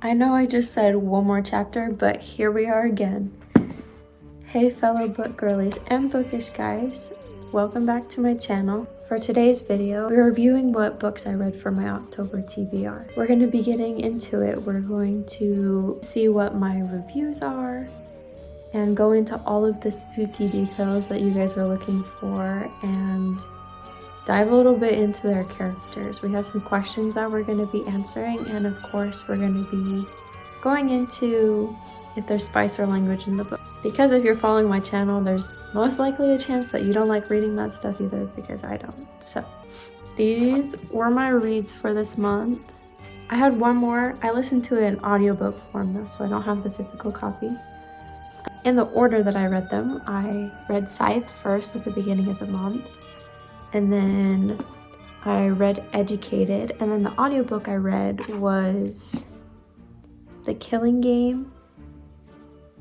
I know I just said one more chapter, but here we are again. Hey fellow book girlies and bookish guys, welcome back to my channel. For today's video, we're reviewing what books I read for my October TBR. We're going to be getting into it. We're going to see what my reviews are and go into all of the spooky details that you guys are looking for and dive a little bit into their characters. We have some questions that we're going to be answering, and of course we're going to be going into if there's spice or language in the book. Because if you're following my channel, there's most likely a chance that you don't like reading that stuff either, because I don't. So these were my reads for this month. I had one more. I listened to it in audiobook form though, so I don't have the physical copy. In the order that I read them, I read Scythe first at the beginning of the month, and then I read Educated, and then the audiobook I read was The Killing Game.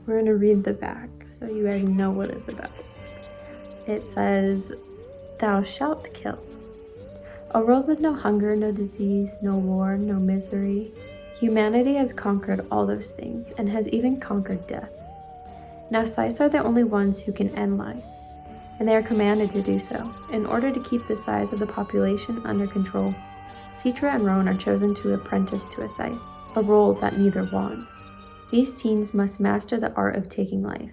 We're gonna read the back so you guys know what it's about. It says, "Thou shalt kill. A world with no hunger, no disease, no war, no misery. Humanity has conquered all those things and has even conquered death. Now scythes are the only ones who can end life, and they are commanded to do so. In order to keep the size of the population under control, Citra and Rowan are chosen to apprentice to a scythe, a role that neither wants. These teens must master the art of taking life.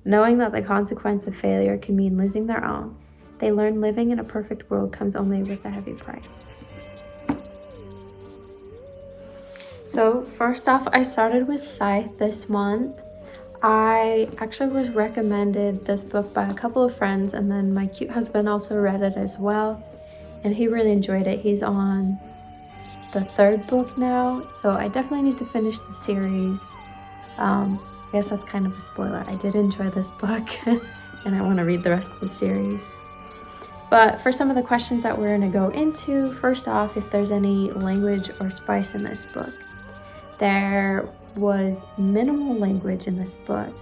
Knowing that the consequence of failure can mean losing their own, they learn living in a perfect world comes only with a heavy price." So first off, I started with Scythe this month. I actually was recommended this book by a couple of friends, and then my cute husband also read it as well, and he really enjoyed it. He's on the third book now, so I definitely need to finish the series. I guess that's kind of a spoiler. I did enjoy this book and I want to read the rest of the series. But for some of the questions that we're going to go into, first off, if there's any language or spice in this book. There was minimal language in this book,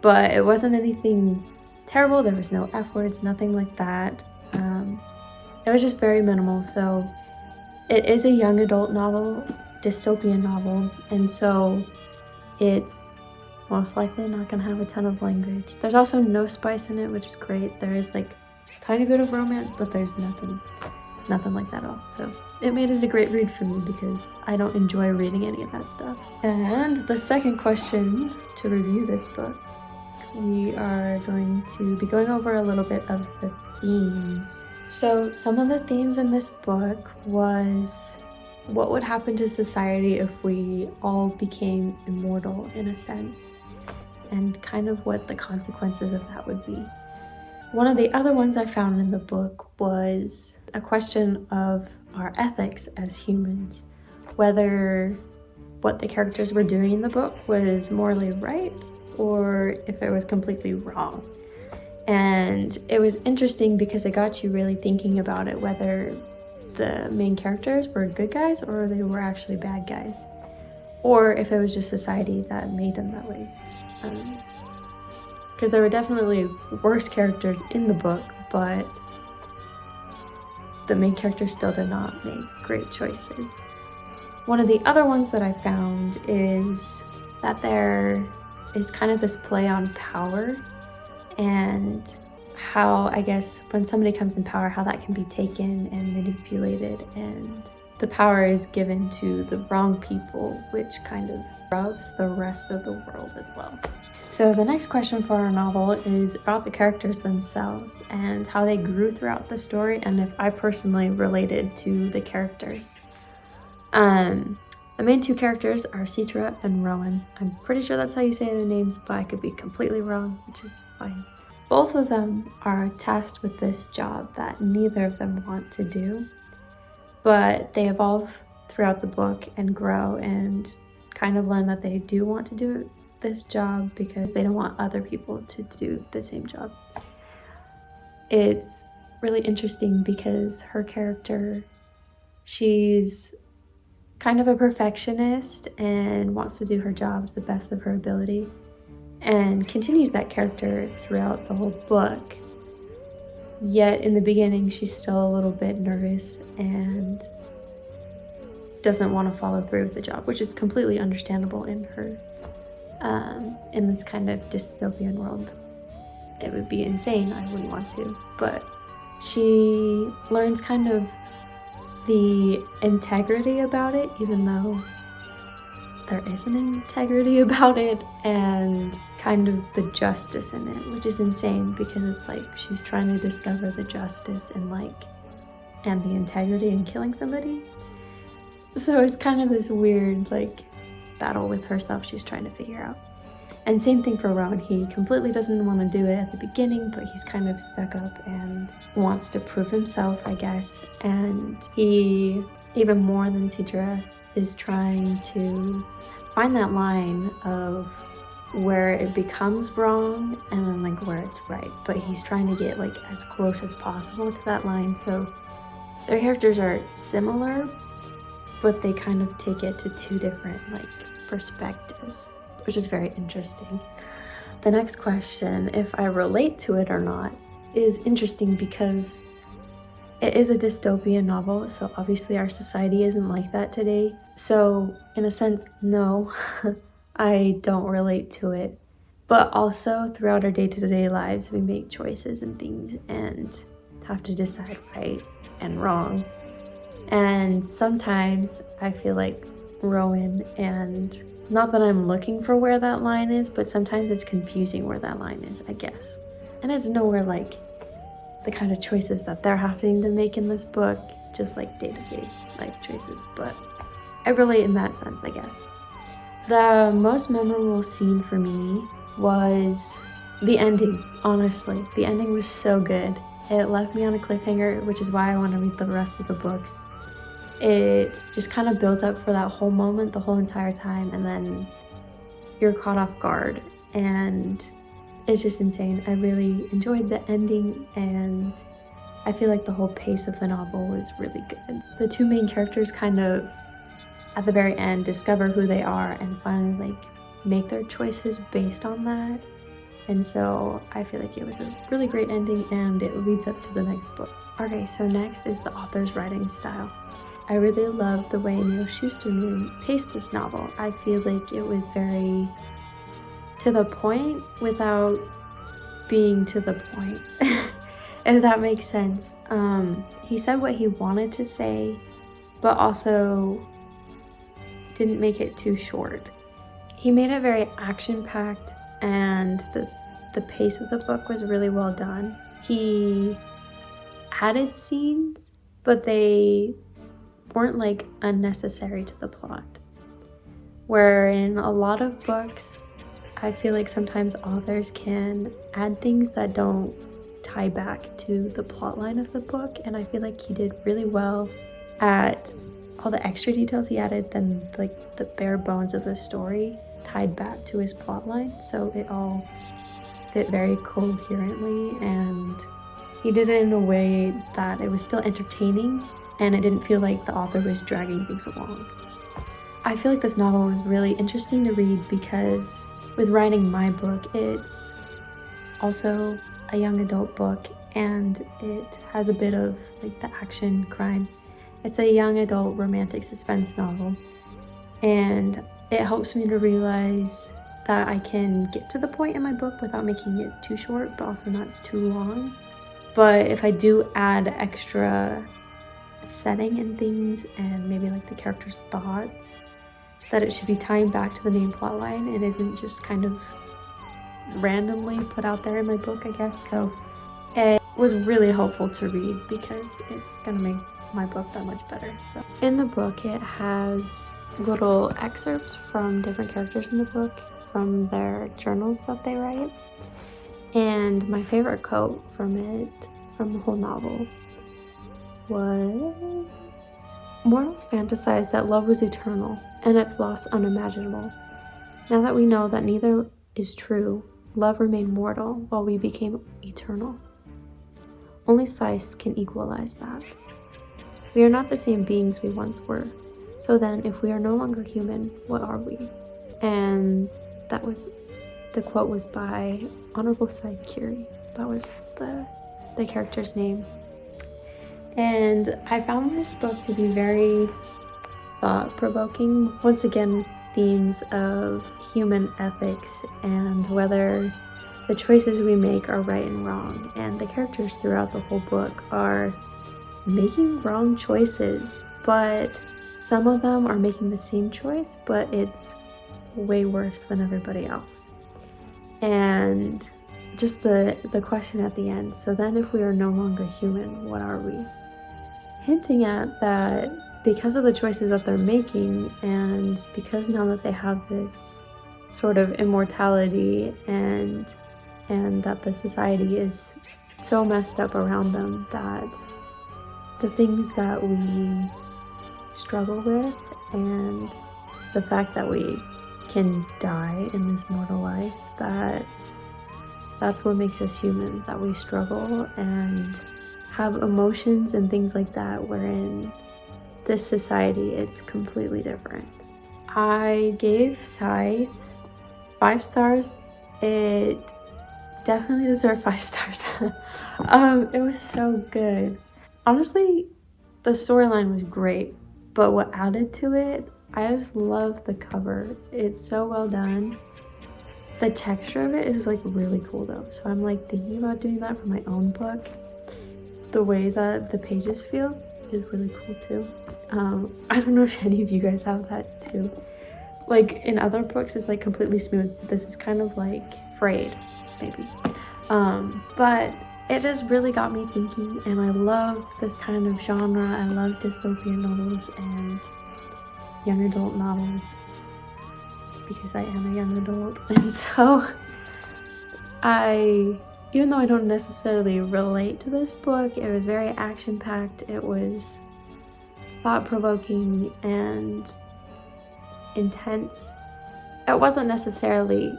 but it wasn't anything terrible. There was no F words, nothing like that. It was just very minimal. So it is a young adult novel, dystopian novel, and so it's most likely not going to have a ton of language. There's also no spice in it, which is great. There is like a tiny bit of romance, but there's nothing like that at all. So it made it a great read for me because I don't enjoy reading any of that stuff. And the second question to review this book, we are going to be going over a little bit of the themes. So some of the themes in this book was what would happen to society if we all became immortal in a sense, and kind of what the consequences of that would be. One of the other ones I found in the book was a question of our ethics as humans, whether what the characters were doing in the book was morally right or if it was completely wrong. And it was interesting because it got you really thinking about it, whether the main characters were good guys or they were actually bad guys, or if it was just society that made them that way. Because there were definitely worse characters in the book, but the main character still did not make great choices. One of the other ones that I found is that there is kind of this play on power and how, I guess, when somebody comes in power, how that can be taken and manipulated, and the power is given to the wrong people, which kind of rubs the rest of the world as well. So the next question for our novel is about the characters themselves and how they grew throughout the story, and if I personally related to the characters. The main two characters are Citra and Rowan. I'm pretty sure that's how you say their names, but I could be completely wrong, which is fine. Both of them are tasked with this job that neither of them want to do, but they evolve throughout the book and grow and kind of learn that they do want to do this job because they don't want other people to do the same job. It's really interesting because her character, she's kind of a perfectionist and wants to do her job to the best of her ability, and continues that character throughout the whole book. Yet in the beginning, she's still a little bit nervous and doesn't want to follow through with the job, which is completely understandable in her, in this kind of dystopian world. It would be insane, I wouldn't want to, but she learns kind of the integrity about it, even though there is an integrity about it, and kind of the justice in it, which is insane because it's like she's trying to discover the justice and the integrity in killing somebody. So it's kind of this weird like battle with herself she's trying to figure out. And same thing for Rowan. He completely doesn't want to do it at the beginning, but he's kind of stuck up and wants to prove himself, I guess. And he, even more than Citra, is trying to find that line of where it becomes wrong and then like where it's right. But he's trying to get like as close as possible to that line. So their characters are similar, but they kind of take it to two different like perspectives, which is very interesting. The next question, if I relate to it or not, is interesting because it is a dystopian novel, so obviously our society isn't like that today. So in a sense, no, I don't relate to it. But also throughout our day-to-day lives, we make choices and things and have to decide right and wrong. And sometimes I feel like Rowan, and not that I'm looking for where that line is, but sometimes it's confusing where that line is, I guess. And it's nowhere like the kind of choices that they're having to make in this book, just like day-to-day life choices, but I relate in that sense, I guess. The most memorable scene for me was the ending, honestly. The ending was so good. It left me on a cliffhanger, which is why I want to read the rest of the books. It just kind of built up for that whole moment the whole entire time, and then you're caught off guard, and it's just insane. I really enjoyed the ending, and I feel like the whole pace of the novel was really good. The two main characters kind of, at the very end, discover who they are and finally like make their choices based on that. And so I feel like it was a really great ending, and it leads up to the next book. Okay, so next is the author's writing style. I really love the way Neil Shusterman paced this novel. I feel like it was very to the point without being to the point, if that makes sense. He said what he wanted to say, but also didn't make it too short. He made it very action-packed, and the pace of the book was really well done. He added scenes, but they weren't like unnecessary to the plot. Where in a lot of books, I feel like sometimes authors can add things that don't tie back to the plot line of the book, and I feel like he did really well at all the extra details he added than like the bare bones of the story tied back to his plot line, so it all fit very coherently, and he did it in a way that it was still entertaining and it didn't feel like the author was dragging things along. I feel like this novel was really interesting to read because with writing my book, it's also a young adult book, and it has a bit of like the action crime. It's a young adult romantic suspense novel, and it helps me to realize that I can get to the point in my book without making it too short, but also not too long. But if I do add extra setting and things and maybe like the character's thoughts, that it should be tying back to the main plot line. It isn't just kind of randomly put out there in my book, I guess. So it was really helpful to read because it's gonna make my book that much better. So in the book, it has little excerpts from different characters in the book from their journals that they write. And my favorite quote from it, from the whole novel, was, "Mortals fantasized that love was eternal and its loss unimaginable. Now that we know that neither is true, love remained mortal while we became eternal. Only Sice can equalize that. We are not the same beings we once were. So then, if we are no longer human, what are we?" And the quote was by Honorable Side Curie. That was the character's name. And I found this book to be very thought-provoking. Once again, themes of human ethics and whether the choices we make are right and wrong. And the characters throughout the whole book are making wrong choices, but some of them are making the same choice, but it's way worse than everybody else. And just the question at the end, so then if we are no longer human, what are we? Hinting at that because of the choices that they're making, and because now that they have this sort of immortality and that the society is so messed up around them, that the things that we struggle with and the fact that we can die in this mortal life, that's what makes us human, that we struggle and have emotions and things like that, wherein this society, it's completely different. I gave Scythe 5 stars. It definitely deserved 5 stars. It was so good. Honestly, the storyline was great, but what added to it, I just love the cover. It's so well done. The texture of it is like really cool though, so I'm like thinking about doing that for my own book. The way that the pages feel is really cool too. I don't know if any of you guys have that too. Like in other books it's like completely smooth. This is kind of like frayed maybe. But it just really got me thinking, and I love this kind of genre. I love dystopian novels and young adult novels because I am a young adult, and so even though I don't necessarily relate to this book, it was very action-packed, it was thought-provoking and intense. It wasn't necessarily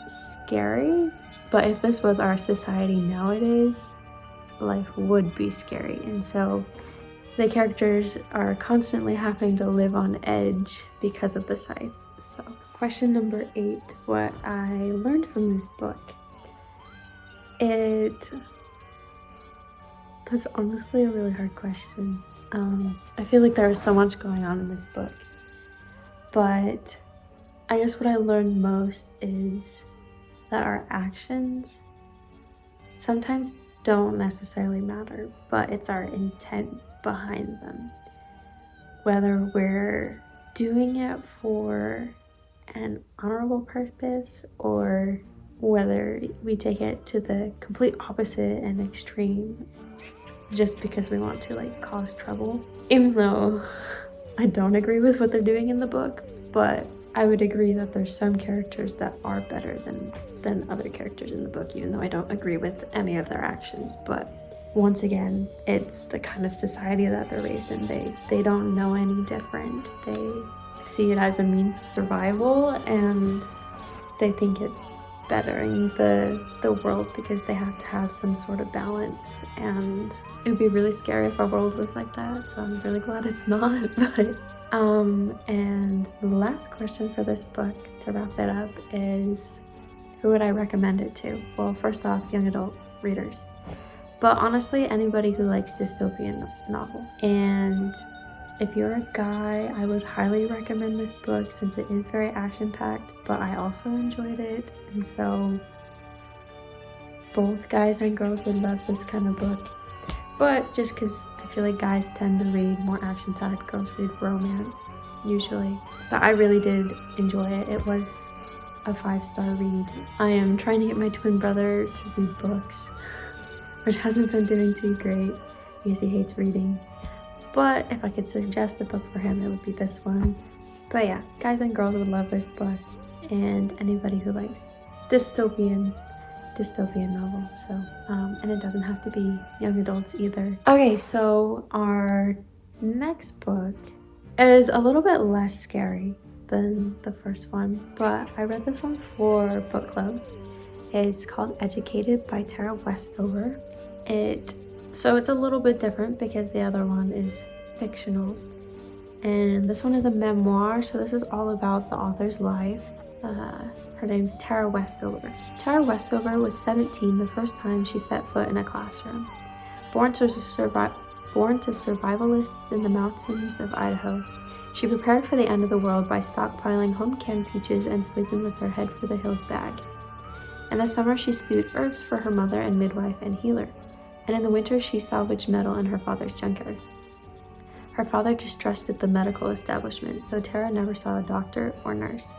scary, but if this was our society nowadays, life would be scary. And so the characters are constantly having to live on edge because of the scythes. So question number 8, what I learned from this book. That's honestly a really hard question. I feel like there was so much going on in this book, but I guess what I learned most is that our actions sometimes don't necessarily matter, but it's our intent behind them. Whether we're doing it for an honorable purpose or whether we take it to the complete opposite and extreme just because we want to like cause trouble. Even though I don't agree with what they're doing in the book, but I would agree that there's some characters that are better than other characters in the book, even though I don't agree with any of their actions. But once again, it's the kind of society that they're raised in. They don't know any different. They see it as a means of survival, and they think it's bettering the world because they have to have some sort of balance. And it would be really scary if our world was like that, so I'm really glad it's not. But and the last question for this book to wrap it up is, who would I recommend it to? Well, first off, young adult readers, but honestly anybody who likes dystopian novels. And if you're a guy, I would highly recommend this book since it is very action-packed, but I also enjoyed it, and so both guys and girls would love this kind of book. But just because I feel like guys tend to read more action-packed, girls read romance usually. But I really did enjoy it. It was a 5-star read. I am trying to get my twin brother to read books, which hasn't been doing too great because he hates reading. But if I could suggest a book for him, it would be this one. But yeah, guys and girls would love this book, and anybody who likes dystopian novels. So and it doesn't have to be young adults either. Okay, so our next book is a little bit less scary than the first one, but I read this one for book club. It's called Educated by Tara Westover. So it's a little bit different because the other one is fictional, and this one is a memoir, so this is all about the author's life. Her name's Tara Westover. Tara Westover was 17 the first time she set foot in a classroom. Born to survivalists in the mountains of Idaho, She prepared for the end of the world by stockpiling home-canned peaches and sleeping with her head for the hills bag. In the summer, she stewed herbs for her mother and midwife and healer, and in the winter, she salvaged metal in her father's junkyard. Her father distrusted the medical establishment, so Tara never saw a doctor or nurse.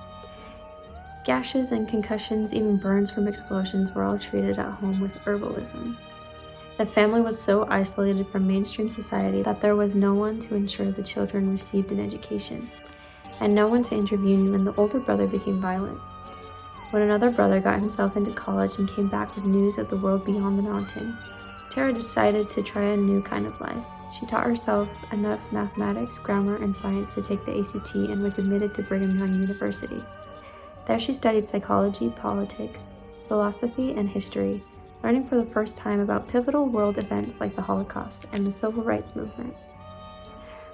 Gashes and concussions, even burns from explosions, were all treated at home with herbalism. The family was so isolated from mainstream society that there was no one to ensure the children received an education, and no one to intervene when the older brother became violent. When another brother got himself into college and came back with news of the world beyond the mountain, Tara decided to try a new kind of life. She taught herself enough mathematics, grammar, and science to take the ACT and was admitted to Brigham Young University. There she studied psychology, politics, philosophy, and history, learning for the first time about pivotal world events like the Holocaust and the Civil Rights Movement.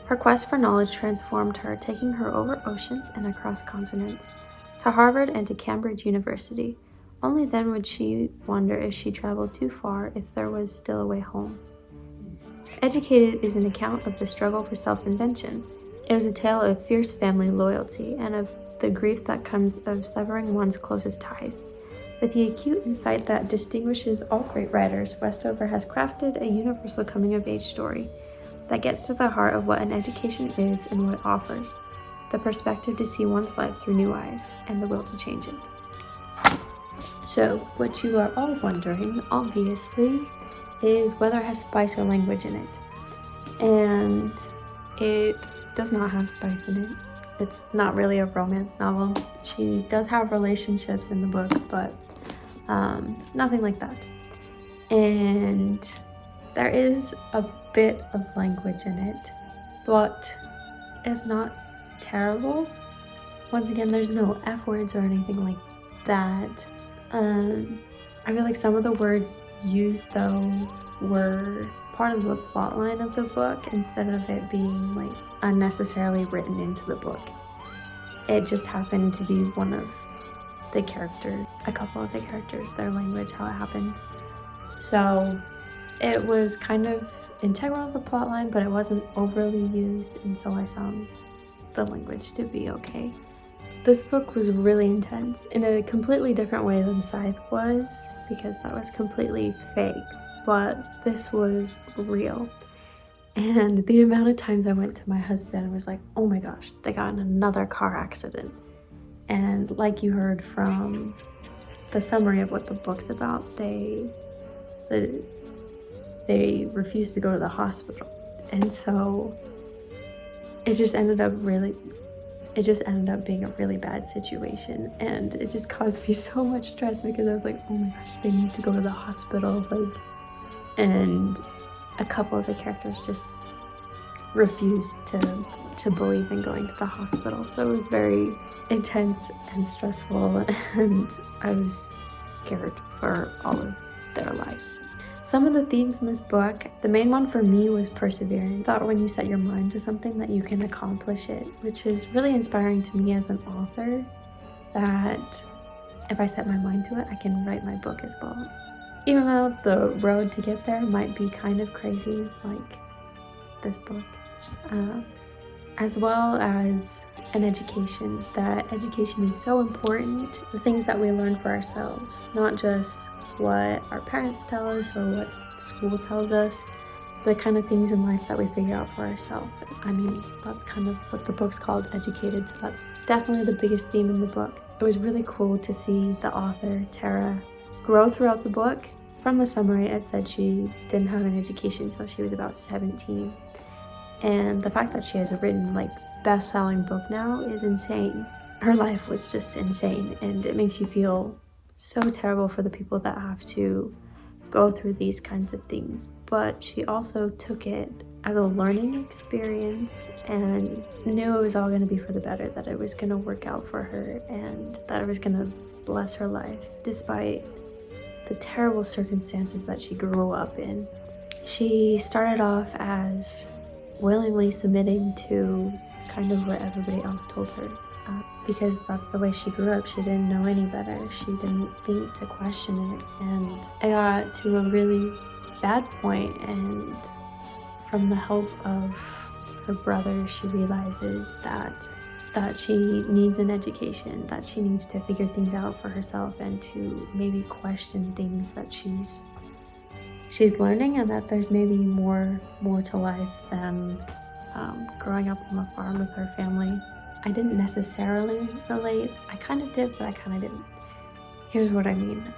Her quest for knowledge transformed her, taking her over oceans and across continents, to Harvard and to Cambridge University. Only then would she wonder if she traveled too far, if there was still a way home. Educated is an account of the struggle for self-invention. It is a tale of fierce family loyalty and of the grief that comes of severing one's closest ties. With the acute insight that distinguishes all great writers, Westover has crafted a universal coming-of-age story that gets to the heart of what an education is and what it offers, the perspective to see one's life through new eyes, and the will to change it. So, what you are all wondering, obviously, is whether it has spice or language in it. And it does not have spice in it. It's not really a romance novel. She does have relationships in the book, but nothing like that. And there is a bit of language in it, but it's not terrible. Once again, there's no F words or anything like that. I feel like some of the words used though were part of the plot line of the book instead of it being like unnecessarily written into the book. It just happened to be one of the characters, a couple of the characters, their language, how it happened. So it was kind of integral to the plot line, but it wasn't overly used, and so I found the language to be okay. This book was really intense in a completely different way than Scythe was, because that was completely fake, but this was real. And the amount of times I went to my husband and was like, oh my gosh, they got in another car accident. And like you heard from the summary of what the book's about, they refused to go to the hospital. And so it just ended up being a really bad situation, and it just caused me so much stress because I was like, oh my gosh, they need to go to the hospital, and a couple of the characters just refused to believe in going to the hospital. So it was very intense and stressful, and I was scared for all of their lives. Some of the themes in this book, the main one for me was perseverance. I thought when you set your mind to something that you can accomplish it, which is really inspiring to me as an author, that if I set my mind to it, I can write my book as well. Even though the road to get there might be kind of crazy, like this book, as well as an education. That education is so important, the things that we learn for ourselves, not just what our parents tell us or what school tells us, the kind of things in life that we figure out for ourselves. I mean, that's kind of what the book's called, Educated, so that's definitely the biggest theme in the book. It was really cool to see the author, Tara, grow throughout the book. From the summary, it said she didn't have an education until she was about 17. And the fact that she has a written, best-selling book now is insane. Her life was just insane, and it makes you feel so terrible for the people that have to go through these kinds of things. But she also took it as a learning experience and knew it was all going to be for the better, that it was going to work out for her and that it was going to bless her life despite the terrible circumstances that she grew up in. She started off as willingly submitting to kind of what everybody else told her. Because that's the way she grew up. She didn't know any better. She didn't think to question it. And it got to a really bad point, and from the help of her brother, she realizes that she needs an education, that she needs to figure things out for herself and to maybe question things that she's learning, and that there's maybe more to life than growing up on a farm with her family. I didn't necessarily relate. I kind of did, but I kind of didn't. Here's what I mean.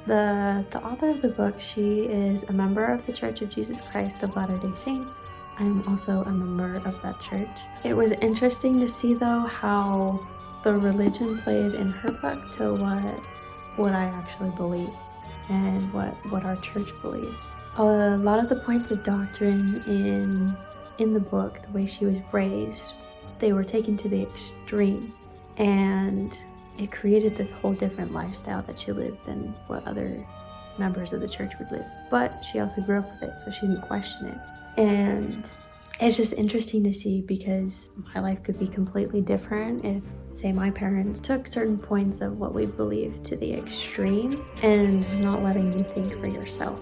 The author of the book, she is a member of the Church of Jesus Christ of Latter-day Saints. I am also a member of that church. It was interesting to see though how the religion played in her book to what I actually believe and what our church believes. A lot of the points of doctrine in the book, the way she was raised, they were taken to the extreme, and it created this whole different lifestyle that she lived than what other members of the church would live. But she also grew up with it, so she didn't question it. And it's just interesting to see, because my life could be completely different if, say, my parents took certain points of what we believe to the extreme and not letting you think for yourself.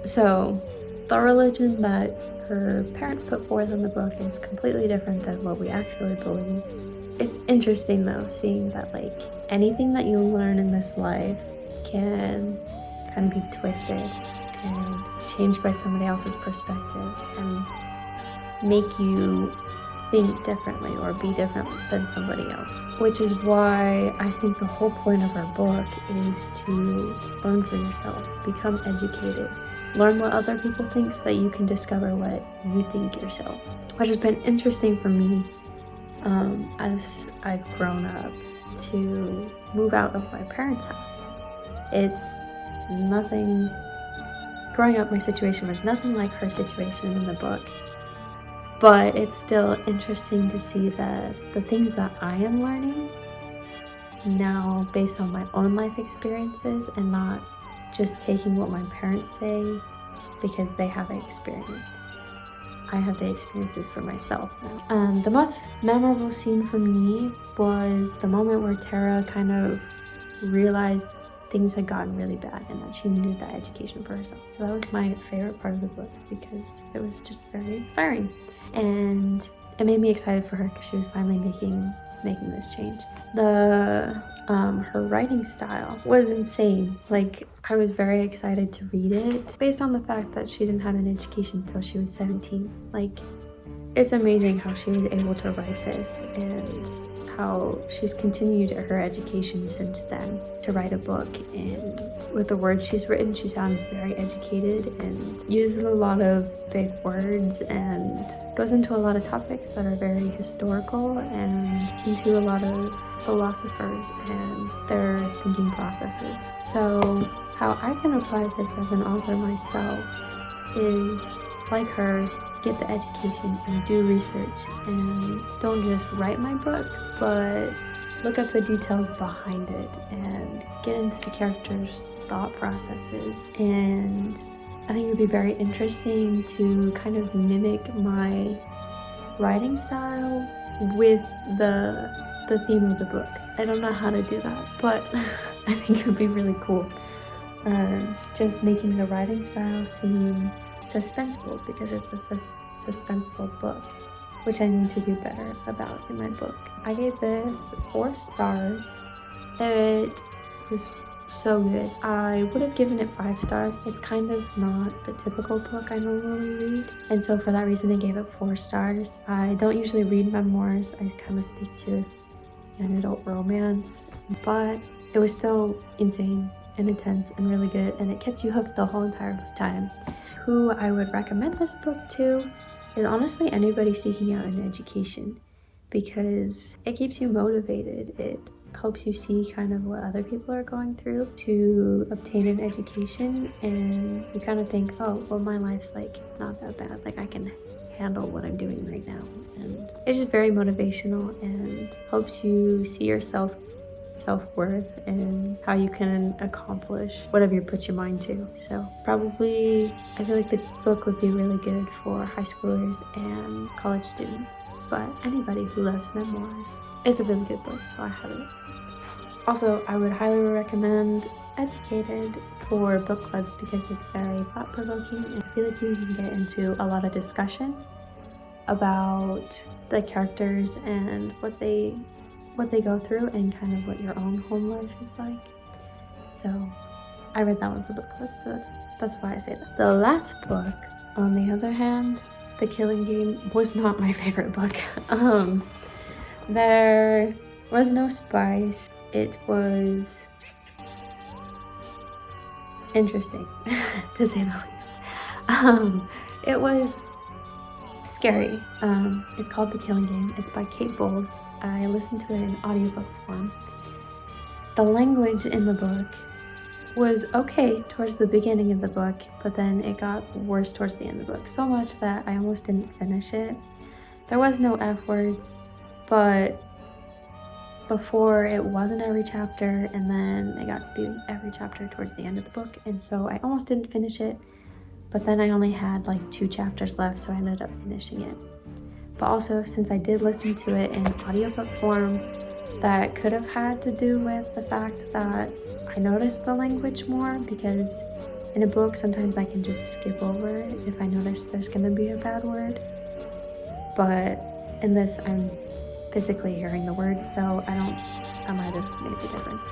So the religion that her parents put forth in the book is completely different than what we actually believe. It's interesting though, seeing that like anything that you learn in this life can kind of be twisted and changed by somebody else's perspective and make you think differently or be different than somebody else. Which is why I think the whole point of our book is to learn for yourself, become educated, learn what other people think so that you can discover what you think yourself. Which has been interesting for me as I've grown up to move out of my parents' house. It's nothing, growing up my situation was nothing like her situation in the book, but it's still interesting to see the things that I am learning now based on my own life experiences and not just taking what my parents say because they have the experience. I have the experiences for myself now. The most memorable scene for me was the moment where Tara kind of realized things had gotten really bad and that she needed that education for herself. So that was my favorite part of the book because it was just very inspiring. And it made me excited for her because she was finally making this change. Her writing style was insane. Like, I was very excited to read it based on the fact that she didn't have an education until she was 17. Like, it's amazing how she was able to write this and how she's continued her education since then to write a book. And with the words she's written, she sounds very educated and uses a lot of big words and goes into a lot of topics that are very historical and into a lot of philosophers and their thinking processes. So how I can apply this as an author myself is, like her, get the education and do research and don't just write my book, but look up the details behind it and get into the characters' thought processes. And I think it would be very interesting to kind of mimic my writing style with the theme of the book. I don't know how to do that, but I think it would be really cool. Just making the writing style seem suspenseful because it's a suspenseful book, which I need to do better about in my book. I gave this 4 stars. It was so good. I would have given it 5 stars. It's kind of not the typical book I normally read, and so for that reason I gave it 4 stars. I don't usually read memoirs. I kind of stick to an adult romance, but it was still insane and intense and really good, and it kept you hooked the whole entire time. Who I would recommend this book to is honestly anybody seeking out an education, because it keeps you motivated. It helps you see kind of what other people are going through to obtain an education, and you kind of think, oh, well, my life's like not that bad, like I can handle what I'm doing right now. And it's just very motivational and helps you see your self-worth and how you can accomplish whatever you put your mind to. So probably I feel like the book would be really good for high schoolers and college students, but anybody who loves memoirs. It's a really good book, so I highly recommend. Also, I would highly recommend Educated for book clubs because it's very thought-provoking and I feel like you can get into a lot of discussion about the characters and what they go through and kind of what your own home life is like. So I read that one for book club, so that's why I say that. The last book, on the other hand, The Killing Game, was not my favorite book. There was no spice. It was interesting, to say the least. It was scary. It's called The Killing Game. It's by Kate Bold. I listened to it in audiobook form. The language in the book was okay towards the beginning of the book, but then it got worse towards the end of the book, so much that I almost didn't finish it. There was no F words, but before it wasn't every chapter, and then it got to be every chapter towards the end of the book, and so I almost didn't finish it, but then I only had like 2 chapters left, so I ended up finishing it. But also, since I did listen to it in audiobook form, that could have had to do with the fact that I noticed the language more, because in a book sometimes I can just skip over it if I notice there's gonna be a bad word, but in this I'm physically hearing the word, so that might have made the difference.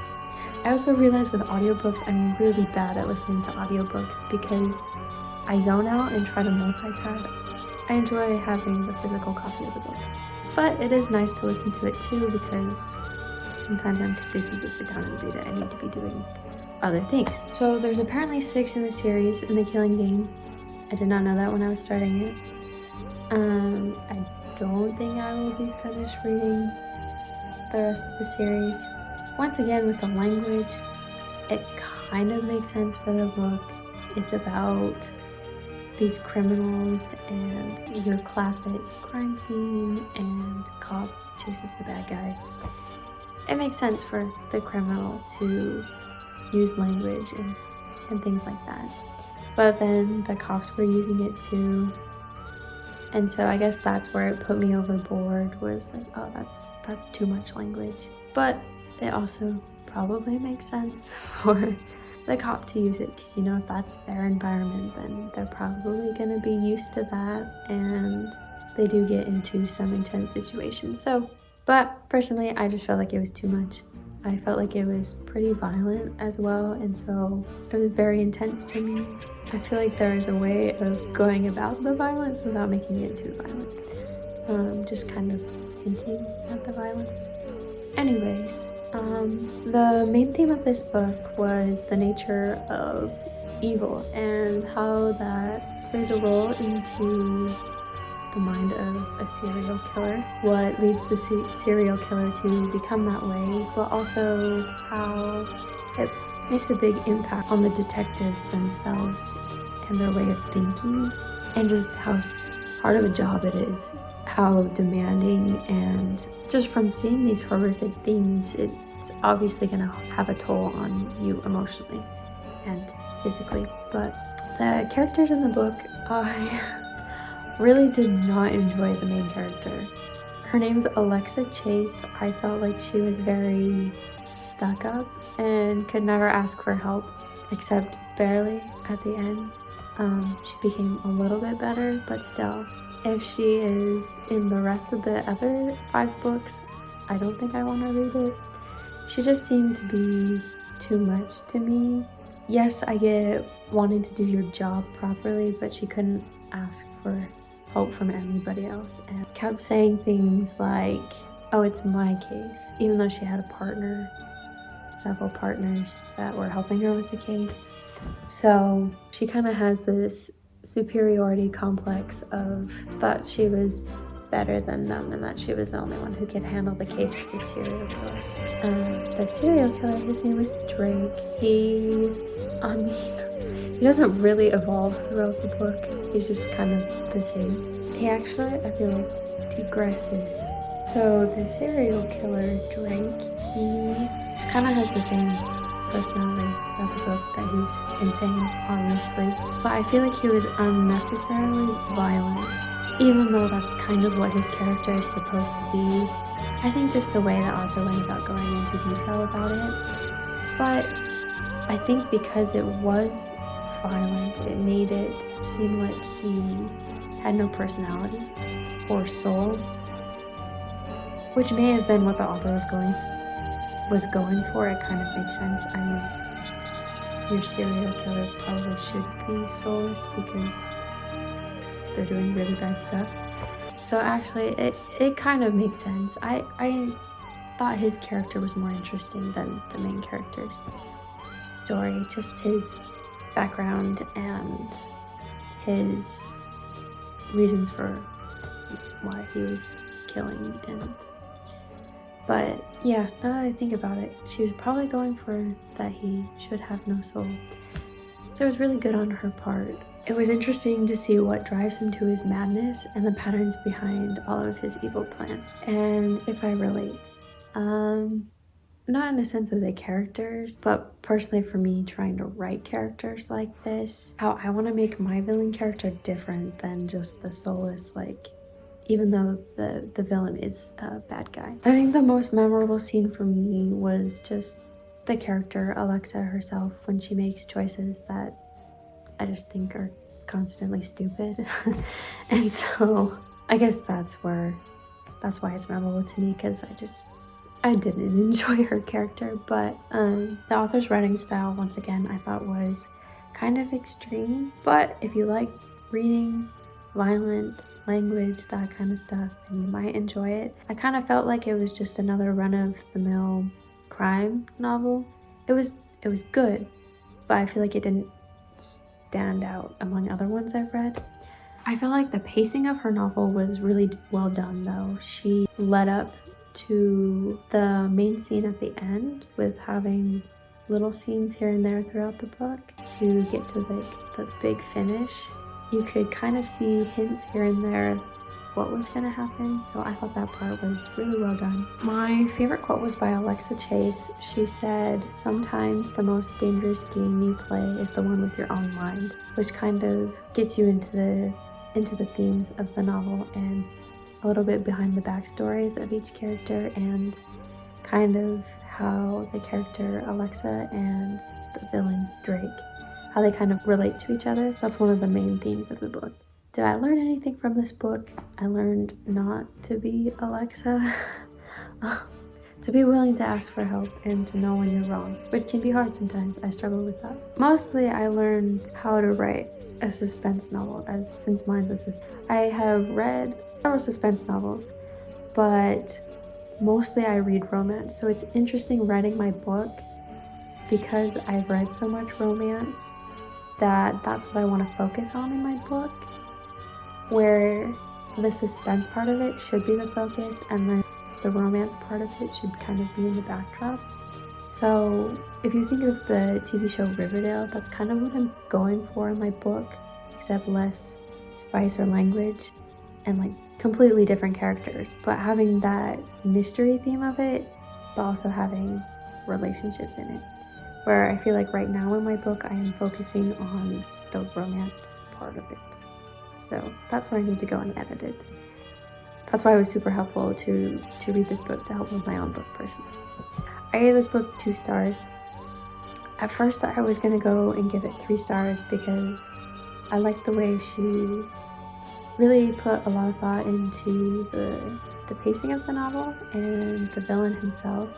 I also realized with audiobooks I'm really bad at listening to audiobooks because I zone out and try to multitask. I enjoy having the physical copy of the book, but it is nice to listen to it too, because sometimes I'm too busy to sit down and read it. I need to be doing other things. So there's apparently 6 in the series in The Killing Game. I did not know that when I was starting it. I don't think I will be finished reading the rest of the series. Once again, with the language, it kind of makes sense for the book. It's about these criminals and your classic crime scene, and cop chases the bad guy. It makes sense for the criminal to use language and things like that. But then the cops were using it too. And so I guess that's where it put me overboard, was like, oh, that's too much language. But it also probably makes sense for the cop to use it, because if that's their environment, then they're probably gonna be used to that, and they do get into some intense situations. So, but personally, I just felt like it was too much. I felt like it was pretty violent as well, and so it was very intense for me. I feel like there is a way of going about the violence without making it too violent. Just kind of hinting at the violence. Anyways, the main theme of this book was the nature of evil and how that plays a role into the mind of a serial killer, what leads the serial killer to become that way, but also how it makes a big impact on the detectives themselves and their way of thinking, and just how hard of a job it is, how demanding, and just from seeing these horrific things, it's obviously going to have a toll on you emotionally and physically. But the characters in the book, I really did not enjoy the main character. Her name's Alexa Chase. I felt like she was very stuck up and could never ask for help, except barely at the end. She became a little bit better, but still, if she is in the rest of the other 5 books, I don't think I want to read it. She just seemed to be too much to me. Yes, I get wanting to do your job properly, but she couldn't ask for help from anybody else, and kept saying things like, oh, it's my case, even though she had a partner, several partners that were helping her with the case. So she kind of has this superiority complex of thought she was better than them and that she was the only one who could handle the case for the serial killer. The serial killer, his name was Drake. He doesn't really evolve throughout the book. He's just kind of the same. He actually, I feel like, digresses. So the serial killer, Drake, he just kind of has the same personality throughout the book, that he's insane, obviously. But I feel like he was unnecessarily violent, even though that's kind of what his character is supposed to be. I think just the way that author went about going into detail about it. But I think because it was violent, it made it seem like he had no personality, for soul, which may have been what the author was going for. It kind of makes sense. I mean, your serial killer probably should be soulless because they're doing really bad stuff. So actually, it kind of makes sense. I thought his character was more interesting than the main character's story. Just his background and his reasons for why he was killing. But yeah, now that I think about it, she was probably going for that he should have no soul. So it was really good on her part. It was interesting to see what drives him to his madness and the patterns behind all of his evil plans. And if I relate, not in the sense of the characters, but personally for me, trying to write characters like this, how I want to make my villain character different than just the soulless, like, even though the villain is a bad guy. I think the most memorable scene for me was just the character Alexa herself, when she makes choices that I just think are constantly stupid. And so I guess that's why it's memorable to me, because I didn't enjoy her character. But the author's writing style, once again, I thought was kind of extreme. But if you like reading violent language, that kind of stuff, and you might enjoy it. I kind of felt like it was just another run-of-the-mill crime novel. It was good, but I feel like it didn't stand out among other ones I've read. I feel like the pacing of her novel was really well done, though. She led up to the main scene at the end with having little scenes here and there throughout the book to get to the big finish. You could kind of see hints here and there what was going to happen, so I thought that part was really well done. My favorite quote was by Alexa Chase. She said, "Sometimes the most dangerous game you play is the one with your own mind," which kind of gets you into the themes of the novel and a little bit behind the backstories of each character, and kind of how the character Alexa and the villain Drake, how they kind of relate to each other. That's one of the main themes of the book. Did I learn anything from this book? I learned not to be Alexa, to be willing to ask for help and to know when you're wrong, which can be hard sometimes. I struggle with that. Mostly I learned how to write a suspense novel, since mine's a suspense. I have read several suspense novels, but mostly I read romance. So it's interesting writing my book because I've read so much romance that's what I want to focus on in my book, where the suspense part of it should be the focus and then the romance part of it should kind of be in the backdrop. So if you think of the TV show Riverdale, that's kind of what I'm going for in my book, except less spice or language and like completely different characters, but having that mystery theme of it, but also having relationships in it. Where I feel like right now in my book, I am focusing on the romance part of it. So that's where I need to go and edit it. That's why it was super helpful to read this book to help with my own book personally. I gave this book 2 stars. At first I was gonna go and give it 3 stars because I liked the way she really put a lot of thought into the pacing of the novel and the villain himself.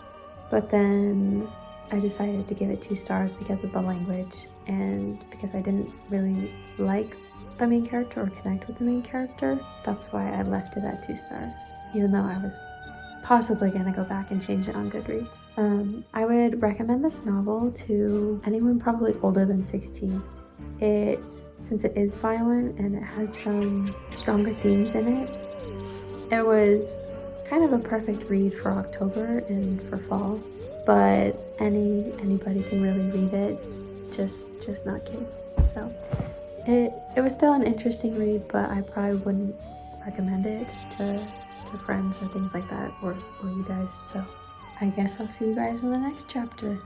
But then I decided to give it 2 stars because of the language and because I didn't really like the main character or connect with the main character. That's why I left it at 2 stars, even though I was possibly gonna go back and change it on Goodreads. I would recommend this novel to anyone probably older than 16. Since it is violent and it has some stronger themes in it, it was kind of a perfect read for October and for fall. But anybody can really read it, just not kids. So it was still an interesting read, but I probably wouldn't recommend it to friends or things like that, or you guys. So I guess I'll see you guys in the next chapter.